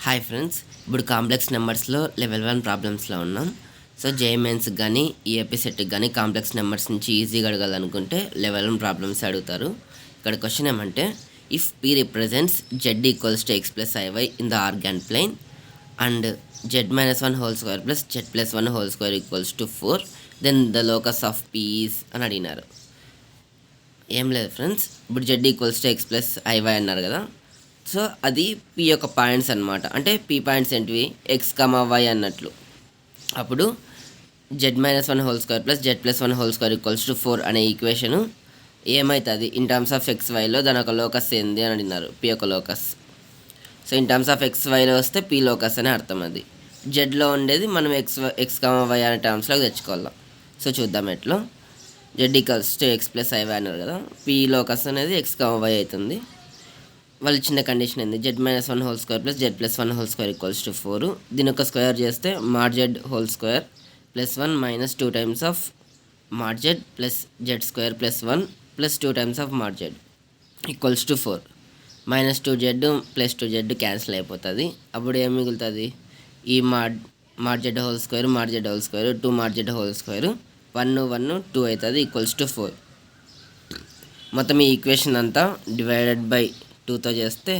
Hi friends, ఇప్పుడు complex నెంబర్స్లో level 1 ప్రాబ్లమ్స్లో ఉన్నాం. So జేఎంఎన్స్కి కానీ ఈఏపీ సెట్కి కానీ కాంప్లెక్స్ నెంబర్స్ నుంచి ఈజీగా అడగాలనుకుంటే లెవెల్ 1 ప్రాబ్లమ్స్ అడుగుతారు. ఇక్కడ క్వశ్చన్ ఏమంటే, if P represents Z equals to X plus IY in the Argand plane and Z minus 1 whole square plus Z plus 1 whole square equals to 4, then the locus of P is అని అడిగినారు. ఏం లేదు friends, ఇప్పుడు Z equals to X plus IY అన్నారు కదా. So అది P యొక్క points అనమాట. అంటే పీ పాయింట్స్ ఏంటివి, ఎక్స్ కమా వై అన్నట్లు. అప్పుడు Z minus 1 whole square plus Z plus 1 whole square equals to 4 అనే ఈక్వేషను ఏమవుతుంది ఇన్ టర్మ్స్ ఆఫ్ ఎక్స్ వైలో, దాని ఒక లోకస్ ఏంది అని అడిగినారు, పీ యొక్క locus. So in terms of x వైలో వస్తే పీ లోకస్ అని అర్థం. అది జెడ్లో ఉండేది మనం ఎక్స్ కమా వై అనే టర్మ్స్లోకి తెచ్చుకోవాలి. సో చూద్దాం ఎట్లో. Z equals to X plus IY అన్నారు కదా, పీ లోకస్ అనేది ఎక్స్ కమా వై అవుతుంది. వాళ్ళు ఇచ్చిన కండిషన్ ఏంది, Z minus 1 whole square plus Z plus 1 whole square equals to 4. దీని ఒక స్క్వేర్ చేస్తే mod Z whole square plus 1 minus 2 times of mod Z plus Z square plus 1 plus 2 times of mod Z equals to 4. Minus 2 Z plus 2 Z cancel అయిపోతుంది. అప్పుడు ఏం మిగులుతుంది, ఈ mod Z whole square mod Z whole square 2 mod Z whole square 1 1 2 అవుతుంది equals to 4. మొత్తం ఈ equation అంతా divided by 2తో చేస్తే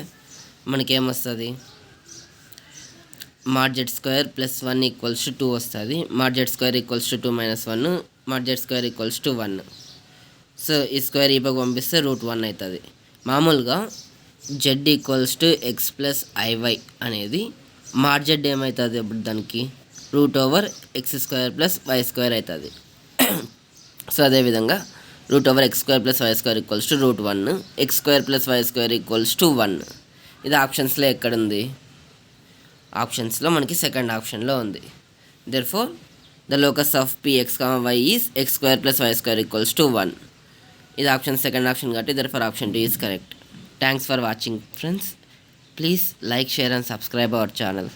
మనకేమొస్తుంది, mod z square plus 1 equals to 2 వస్తుంది. Mod z square equals to 2 minus 1, mod z square equals to 1. So ఈ square ఈ పక్క పంపిస్తే √1 అవుతుంది. మామూలుగా z equals to X plus iy అనేది మాడ్ జెడ్ ఏమవుతుంది, ఇప్పుడు దానికి √x square plus why square అవుతుంది. సో అదేవిధంగా √x square plus why square equals to √1, x square plus why square equals to 1. ఇది ఆప్షన్స్లో ఎక్కడుంది, ఆప్షన్స్లో మనకి సెకండ్ ఆప్షన్లో ఉంది. Therefore the locus of P X comma Y is X square plus why square equals to 1. ఇది option second option కాబట్టి therefore option 2 is correct. Thanks for watching friends. Please like, share and subscribe our channel.